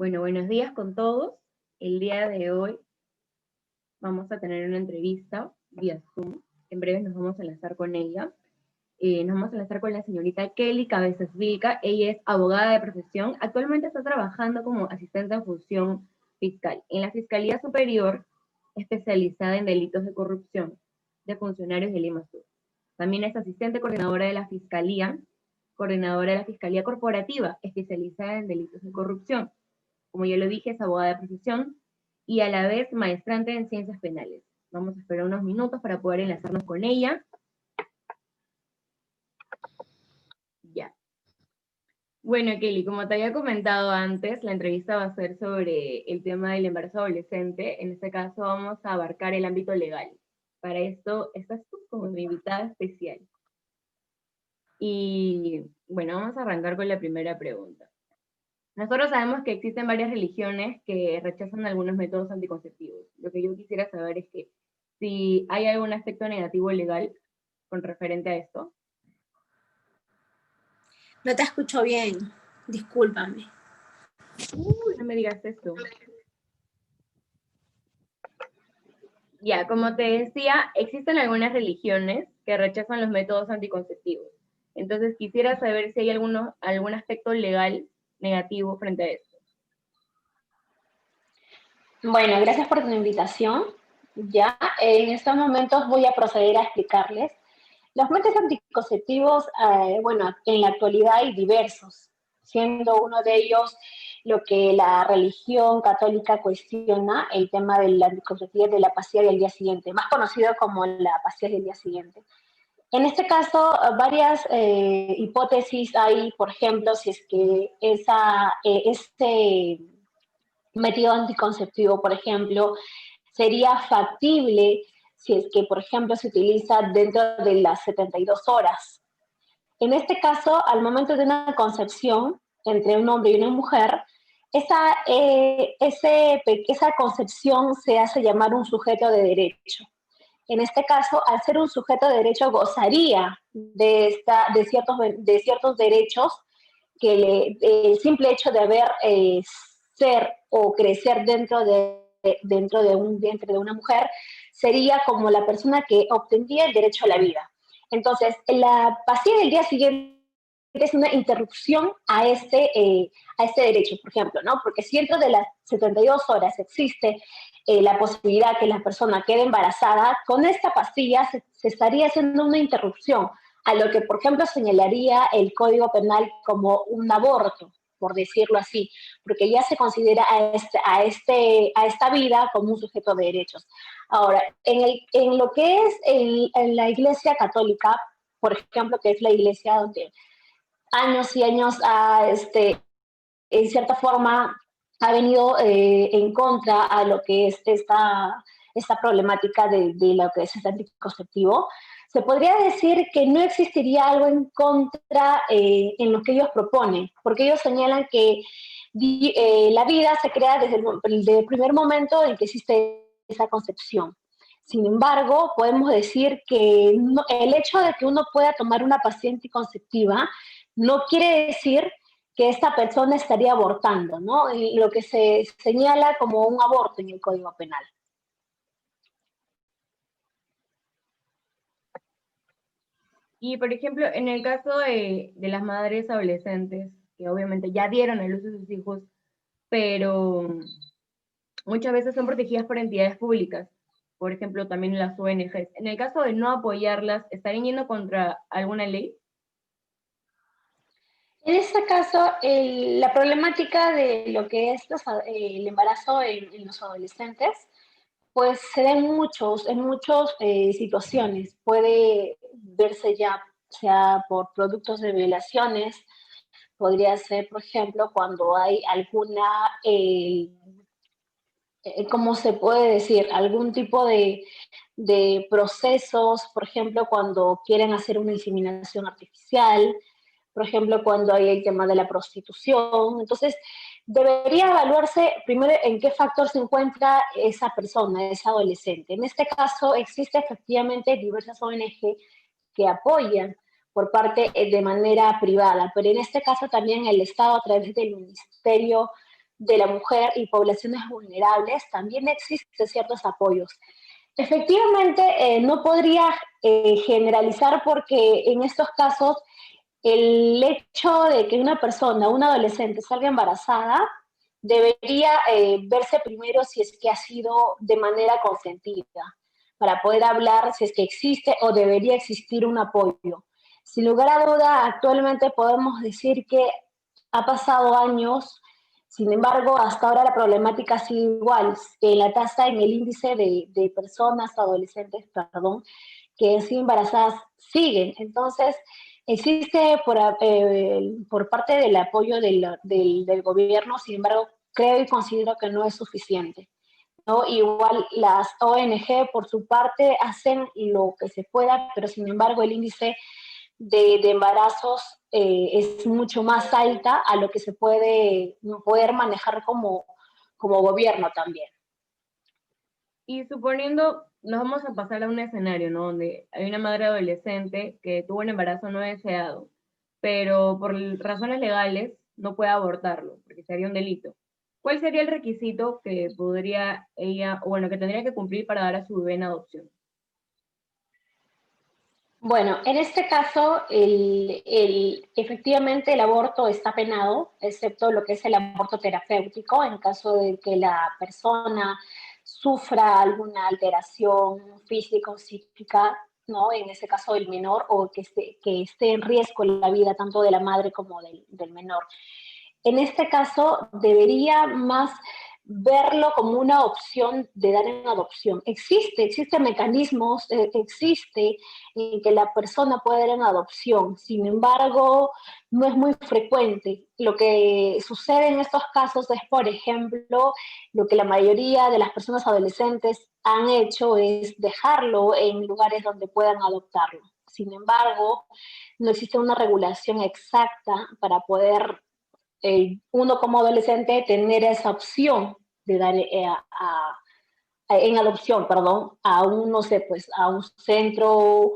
Bueno, buenos días con todos. El día de hoy vamos a tener una entrevista vía Zoom. En breve nos vamos a enlazar con ella. Nos vamos a enlazar con la señorita Kelly Cabezas Vilca. Ella es abogada de profesión. Actualmente está trabajando como asistente en función fiscal en la Fiscalía Superior, especializada en delitos de corrupción de funcionarios de Lima Sur. También es asistente coordinadora de la Fiscalía Corporativa, especializada en delitos de corrupción. Como ya lo dije, es abogada de profesión y a la vez maestrante en ciencias penales. Vamos a esperar unos minutos para poder enlazarnos con ella. Ya. Bueno, Kelly, como te había comentado antes, la entrevista va a ser sobre el tema del embarazo adolescente. En este caso vamos a abarcar el ámbito legal. Para esto estás tú como mi invitada especial. Y bueno, vamos a arrancar con la primera pregunta. Nosotros sabemos que existen varias religiones que rechazan algunos métodos anticonceptivos. Lo que yo quisiera saber es que si hay algún aspecto negativo legal con referente a esto. No te escucho bien, discúlpame. No me digas esto. Ya, como te decía, existen algunas religiones que rechazan los métodos anticonceptivos. Entonces quisiera saber si hay algún aspecto legal negativo frente a esto. Bueno, gracias por tu invitación. Ya, en estos momentos voy a proceder a explicarles. Los métodos anticonceptivos, bueno, en la actualidad hay diversos, siendo uno de ellos lo que la religión católica cuestiona, el tema de la anticonceptiva de la pastilla del día siguiente, más conocido como la pastilla del día siguiente. En este caso, varias hipótesis hay, por ejemplo, si es que este método anticonceptivo, por ejemplo, sería factible si es que, por ejemplo, se utiliza dentro de las 72 horas. En este caso, al momento de una concepción entre un hombre y una mujer, esa concepción se hace llamar un sujeto de derecho. En este caso, al ser un sujeto de derecho, gozaría de ciertos derechos que el simple hecho de haber ser o crecer dentro de un vientre de una mujer sería como la persona que obtendría el derecho a la vida. Entonces, la pastilla del día siguiente es una interrupción a este derecho, por ejemplo, ¿no? Porque si dentro de las 72 horas existe la posibilidad que la persona quede embarazada, con esta pastilla se estaría haciendo una interrupción a lo que, por ejemplo, señalaría el Código Penal como un aborto, por decirlo así, porque ya se considera a esta vida como un sujeto de derechos. Ahora, en lo que es en la Iglesia Católica, por ejemplo, que es la iglesia donde años y años en cierta forma ha venido en contra a lo que es esta problemática de lo que es el anticonceptivo, se podría decir que no existiría algo en contra en lo que ellos proponen, porque ellos señalan que la vida se crea desde el primer momento en que existe esa concepción. Sin embargo, podemos decir que el hecho de que uno pueda tomar una pastilla anticonceptiva no quiere decir que esta persona estaría abortando, ¿no? Y lo que se señala como un aborto en el Código Penal. Y, por ejemplo, en el caso de las madres adolescentes, que obviamente ya dieron a luz a sus hijos, pero muchas veces son protegidas por entidades públicas, por ejemplo, también las ONGs. En el caso de no apoyarlas, ¿estarían yendo contra alguna ley? En este caso, la problemática de lo que es el embarazo en los adolescentes, pues se da en muchas situaciones. Puede verse ya sea por productos de violaciones, podría ser, por ejemplo, cuando hay alguna, ¿cómo se puede decir? Algún tipo de procesos, por ejemplo, cuando quieren hacer una inseminación artificial, por ejemplo, cuando hay el tema de la prostitución. Entonces, debería evaluarse primero en qué factor se encuentra esa persona, esa adolescente. En este caso, existe efectivamente diversas ONG que apoyan por parte de manera privada, pero en este caso también el Estado a través del Ministerio de la mujer y poblaciones vulnerables, también existen ciertos apoyos. Efectivamente, no podría generalizar porque en estos casos el hecho de que una persona, una adolescente, salga embarazada, debería verse primero si es que ha sido de manera consentida, para poder hablar si es que existe o debería existir un apoyo. Sin lugar a duda, actualmente podemos decir que ha pasado años, sin embargo, hasta ahora la problemática sigue igual. La tasa en el índice de personas, adolescentes, perdón, que han sido embarazadas siguen. Entonces, existe por parte del apoyo del gobierno, sin embargo, creo y considero que no es suficiente, ¿no? Igual las ONG, por su parte, hacen lo que se pueda, pero sin embargo el índice de embarazos es mucho más alta a lo que se puede poder manejar como gobierno también. Y suponiendo, nos vamos a pasar a un escenario, ¿no? Donde hay una madre adolescente que tuvo un embarazo no deseado, pero por razones legales no puede abortarlo, porque sería un delito. ¿Cuál sería el requisito que podría ella, o bueno, que tendría que cumplir para dar a su bebé en adopción? Bueno, en este caso, efectivamente el aborto está penado, excepto lo que es el aborto terapéutico, en caso de que la persona sufra alguna alteración física o psíquica, ¿no? En este caso del menor, o que esté en riesgo la vida tanto de la madre como del menor. En este caso, debería más verlo como una opción de dar en adopción. Existen mecanismos, existe en que la persona puede dar en adopción, sin embargo, no es muy frecuente. Lo que sucede en estos casos es, por ejemplo, lo que la mayoría de las personas adolescentes han hecho es dejarlo en lugares donde puedan adoptarlo. Sin embargo, no existe una regulación exacta para poder uno como adolescente tener esa opción de dar en adopción, perdón, a un, no sé, pues a un centro,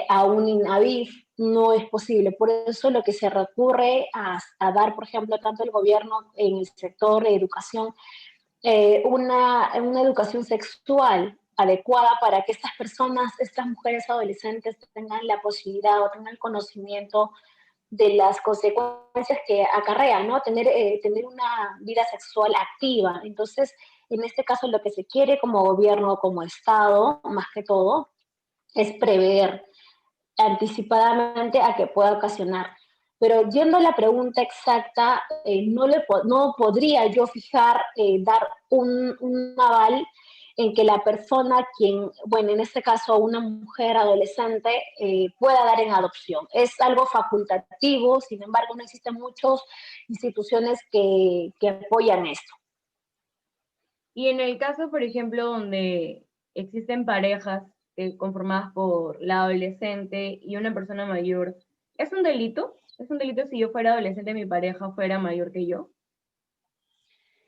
a un INAVIF, no es posible. Por eso lo que se recurre a dar, por ejemplo, tanto el gobierno en el sector de educación, una educación sexual adecuada para que estas personas, estas mujeres adolescentes tengan la posibilidad o tengan el conocimiento de las consecuencias que acarrea, ¿no? Tener una vida sexual activa. Entonces, en este caso, lo que se quiere como gobierno, como Estado, más que todo, es prever anticipadamente a que pueda ocasionar. Pero yendo a la pregunta exacta, no podría yo fijar, dar un aval en que la persona quien, bueno, en este caso una mujer adolescente, pueda dar en adopción. Es algo facultativo, sin embargo no existen muchas instituciones que apoyan esto. Y en el caso, por ejemplo, donde existen parejas conformadas por la adolescente y una persona mayor, ¿es un delito? ¿Es un delito si yo fuera adolescente y mi pareja fuera mayor que yo?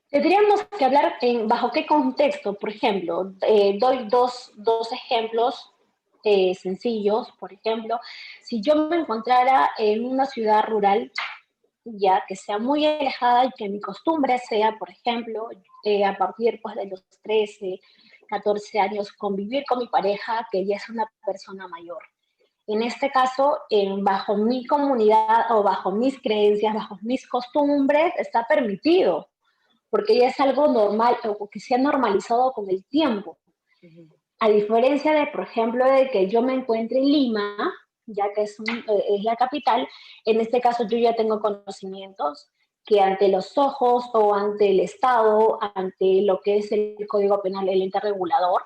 Tendríamos que hablar bajo qué contexto. Por ejemplo, doy dos ejemplos sencillos. Por ejemplo, si yo me encontrara en una ciudad rural, ya que sea muy alejada y que mi costumbre sea, por ejemplo, a partir pues, de los 13, 14 años, convivir con mi pareja, que ya es una persona mayor. En este caso, bajo mi comunidad o bajo mis creencias, bajo mis costumbres, está permitido porque ya es algo normal o que se ha normalizado con el tiempo. Ujú. A diferencia de, por ejemplo, de que yo me encuentre en Lima, ya que es la capital, en este caso yo ya tengo conocimientos que ante los ojos o ante el Estado, ante lo que es el Código Penal, el ente regulador,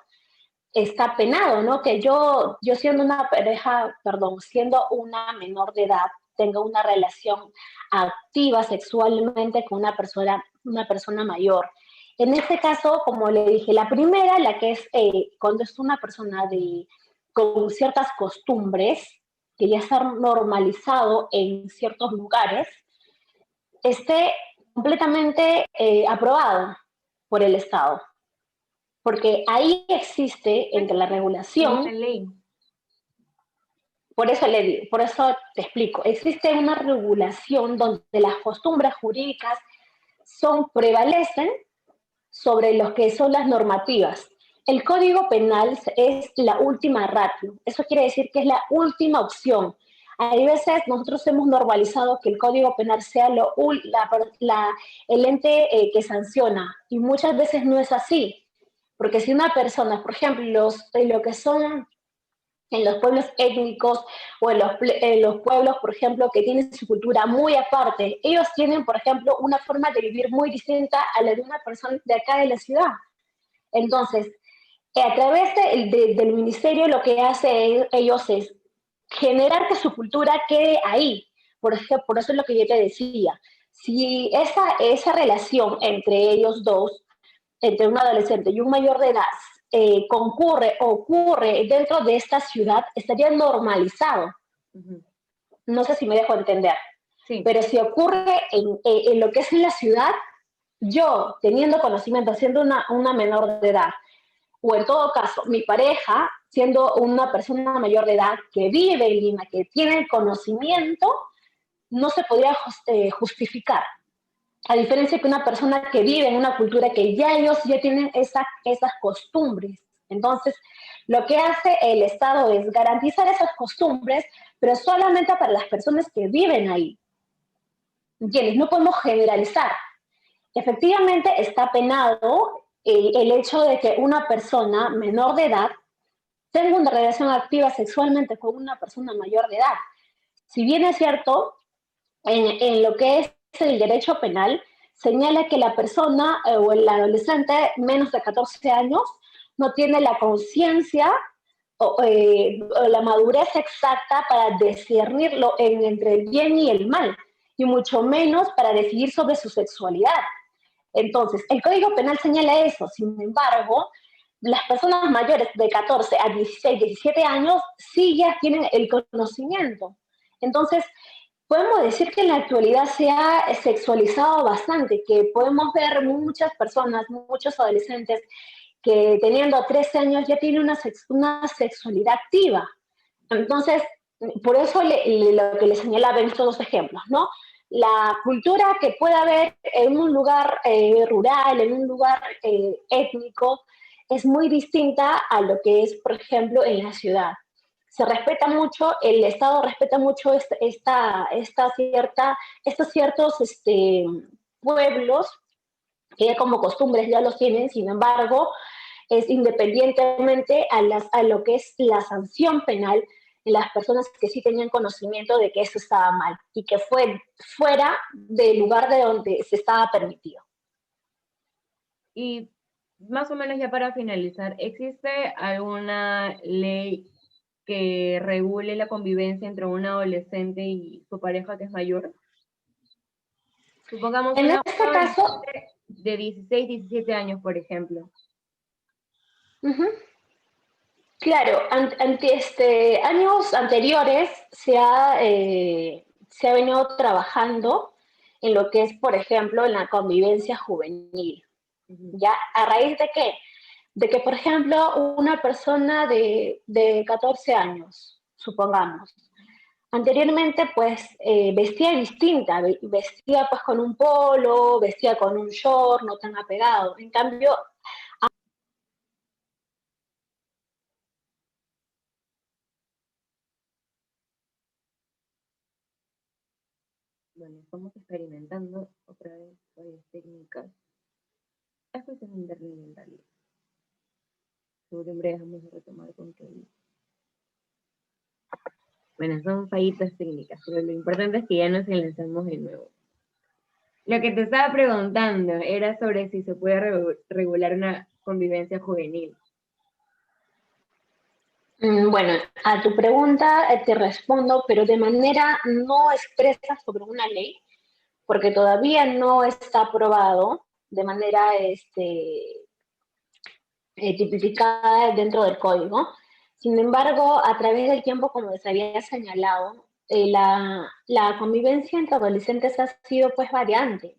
está penado, ¿no? Que yo siendo una pareja, perdón, siendo una menor de edad, tenga una relación activa sexualmente con una persona mayor. En este caso, como le dije, la primera, la que es cuando es una persona con ciertas costumbres, que ya está normalizado en ciertos lugares, esté completamente aprobado por el Estado. Porque ahí existe Pues entre la en una regulación, ley. por eso te explico, existe una regulación donde las costumbres jurídicas prevalecen sobre lo que son las normativas. El Código Penal es la última ratio, eso quiere decir que es la última opción. Hay veces nosotros hemos normalizado que el Código Penal sea el ente que sanciona, y muchas veces no es así, porque si una persona, por ejemplo, lo que son en los pueblos étnicos o en los pueblos, por ejemplo, que tienen su cultura muy aparte, ellos tienen, por ejemplo, una forma de vivir muy distinta a la de una persona de acá de la ciudad. Entonces, a través del ministerio lo que hace ellos es generar que su cultura quede ahí. Por ejemplo, por eso es lo que yo te decía. Si esa relación entre ellos dos, entre un adolescente y un mayor de edad, ocurre dentro de esta ciudad, estaría normalizado. Uh-huh. No sé si me dejo entender. Sí. Pero si ocurre en lo que es en la ciudad, yo teniendo conocimiento, siendo una menor de edad, o en todo caso, mi pareja, siendo una persona mayor de edad que vive en Lima, que tiene el conocimiento, no se podría justificar. A diferencia que una persona que vive en una cultura que ya ellos ya tienen esas costumbres. Entonces, lo que hace el Estado es garantizar esas costumbres, pero solamente para las personas que viven ahí. ¿Entiendes? No podemos generalizar. Efectivamente, está penado el hecho de que una persona menor de edad tenga una relación activa sexualmente con una persona mayor de edad. Si bien es cierto, en lo que es el derecho penal, señala que la persona o el adolescente menos de 14 años no tiene la conciencia o la madurez exacta para discernirlo entre el bien y el mal, y mucho menos para decidir sobre su sexualidad. Entonces, el Código Penal señala eso. Sin embargo, las personas mayores de 14 a 16, 17 años sí ya tienen el conocimiento. Entonces, podemos decir que en la actualidad se ha sexualizado bastante, que podemos ver muchas personas, muchos adolescentes que teniendo 13 años ya tienen una sexualidad activa. Entonces, por eso lo que le señalaba en estos dos ejemplos, ¿no? La cultura que puede haber en un lugar rural, en un lugar étnico, es muy distinta a lo que es, por ejemplo, en la ciudad. Se respeta mucho, el Estado respeta mucho estos ciertos pueblos que ya como costumbres ya los tienen. Sin embargo, es independientemente a lo que es la sanción penal, las personas que sí tenían conocimiento de que eso estaba mal y que fue fuera del lugar de donde se estaba permitido. Y más o menos ya para finalizar, ¿existe alguna ley que regule la convivencia entre un adolescente y su pareja que es mayor? Supongamos en este caso de 16, 17 años, por ejemplo. Uh-huh. Claro, ante años anteriores se ha venido trabajando en lo que es, por ejemplo, en la convivencia juvenil. Uh-huh. ¿Ya? ¿A raíz de qué? De que, por ejemplo, una persona de 14 años, supongamos, anteriormente pues vestía distinta, vestía pues con un polo, vestía con un short, no tan apegado. En cambio, bueno, estamos experimentando otra vez varias técnicas. Es cuestión de internet en realidad. Seguro en breve vamos a retomar con Kelly. Bueno, son fallitas técnicas, pero lo importante es que ya nos enlazamos de nuevo. Lo que te estaba preguntando era sobre si se puede regular una convivencia juvenil. Bueno, a tu pregunta te respondo, pero de manera no expresa sobre una ley, porque todavía no está aprobado de manera tipificada dentro del código. Sin embargo, a través del tiempo, como les había señalado, la convivencia entre adolescentes ha sido pues variante.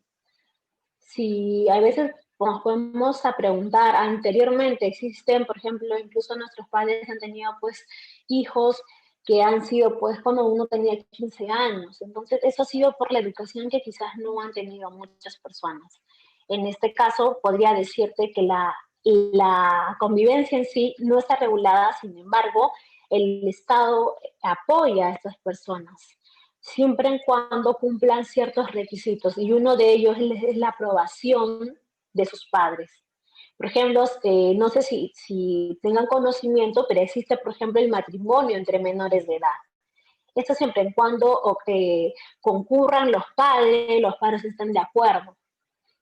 Si a veces nos podemos a preguntar, anteriormente existen, por ejemplo, incluso nuestros padres han tenido pues hijos que han sido pues cuando uno tenía 15 años. Entonces, eso ha sido por la educación que quizás no han tenido muchas personas. En este caso, podría decirte que la convivencia en sí no está regulada, sin embargo, el Estado apoya a estas personas, siempre en cuando cumplan ciertos requisitos, y uno de ellos es la aprobación de sus padres. Por ejemplo, no sé si tengan conocimiento, pero existe, por ejemplo, el matrimonio entre menores de edad. Esto siempre en cuando concurran los padres están de acuerdo.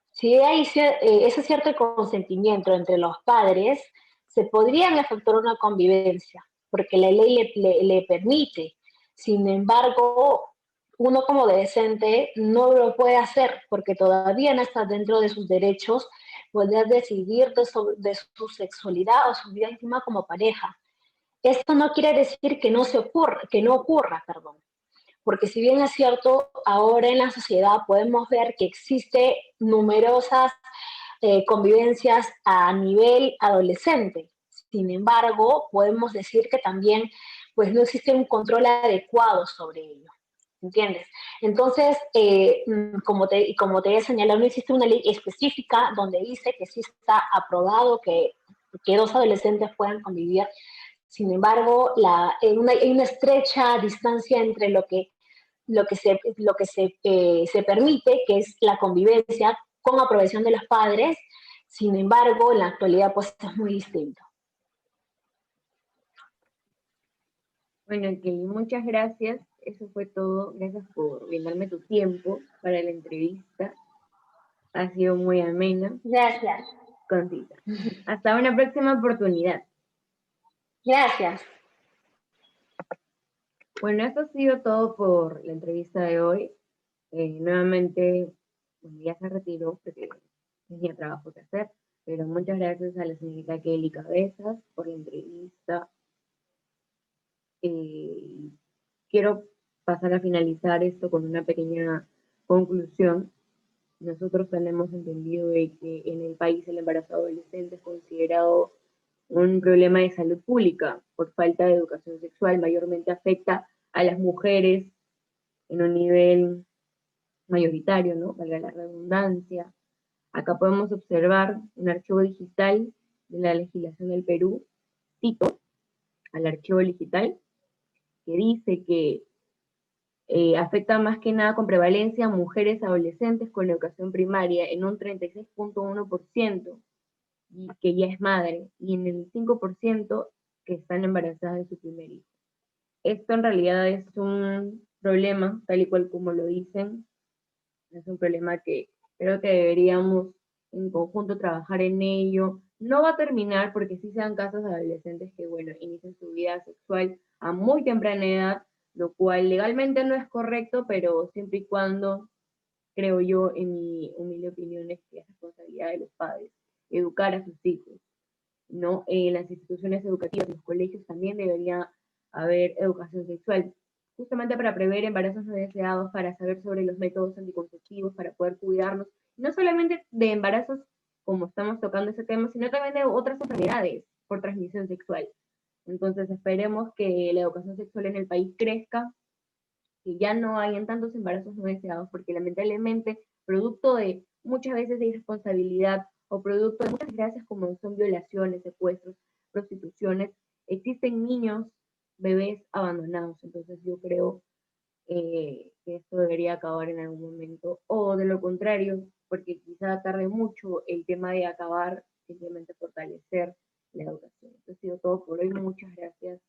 Si hay ese cierto consentimiento entre los padres, se podría efectuar una convivencia, porque la ley le permite. Sin embargo, uno como adolescente no lo puede hacer porque todavía no está dentro de sus derechos poder decidir de su sexualidad o su vida íntima como pareja. Esto no quiere decir que no ocurra, perdón. Porque si bien es cierto, ahora en la sociedad podemos ver que existe numerosas convivencias a nivel adolescente. Sin embargo, podemos decir que también pues no existe un control adecuado sobre ello. ¿Entiendes? Entonces, como te he señalado, no existe una ley específica donde dice que sí está aprobado que dos adolescentes puedan convivir. Sin embargo, hay una estrecha distancia entre se permite, que es la convivencia con aprobación de los padres. Sin embargo, en la actualidad pues es muy distinto. Bueno, Kelly, muchas gracias. Eso fue todo. Gracias por brindarme tu tiempo para la entrevista. Ha sido muy amena. Gracias. Concisa. Hasta una próxima oportunidad. Gracias. Bueno, esto ha sido todo por la entrevista de hoy. Nuevamente, ya se retiró porque tenía trabajo que hacer, pero muchas gracias a la señorita Kelly Cabezas por la entrevista. Quiero pasar a finalizar esto con una pequeña conclusión. Nosotros tenemos entendido de que en el país el embarazo adolescente es considerado un problema de salud pública por falta de educación sexual, mayormente afecta a las mujeres en un nivel mayoritario, ¿no? Valga la redundancia. Acá podemos observar un archivo digital de la legislación del Perú, cito al archivo digital, que dice que afecta más que nada con prevalencia a mujeres adolescentes con educación primaria en un 36.1%, y que ya es madre, y en el 5% que están embarazadas de su primer hijo. Esto en realidad es un problema, tal y cual como lo dicen, es un problema que creo que deberíamos en conjunto trabajar en ello. No va a terminar porque sí se dan casos de adolescentes que, bueno, inician su vida sexual a muy temprana edad, lo cual legalmente no es correcto, pero siempre y cuando, creo yo, en mi humilde opinión, es que es responsabilidad de los padres educar a sus hijos, ¿no? En las instituciones educativas, en los colegios también debería haber educación sexual, justamente para prever embarazos no deseados, para saber sobre los métodos anticonceptivos, para poder cuidarnos, no solamente de embarazos, como estamos tocando ese tema, sino también de otras enfermedades por transmisión sexual. Entonces esperemos que la educación sexual en el país crezca, que ya no hayan tantos embarazos no deseados, porque lamentablemente, producto de muchas veces de irresponsabilidad o producto de muchas desgracias como son violaciones, secuestros, prostituciones, existen niños, bebés abandonados. Entonces yo creo que esto debería acabar en algún momento, o de lo contrario, porque quizá tarde mucho el tema de acabar, simplemente fortalecer la educación. Esto ha sido todo por hoy. Muchas gracias.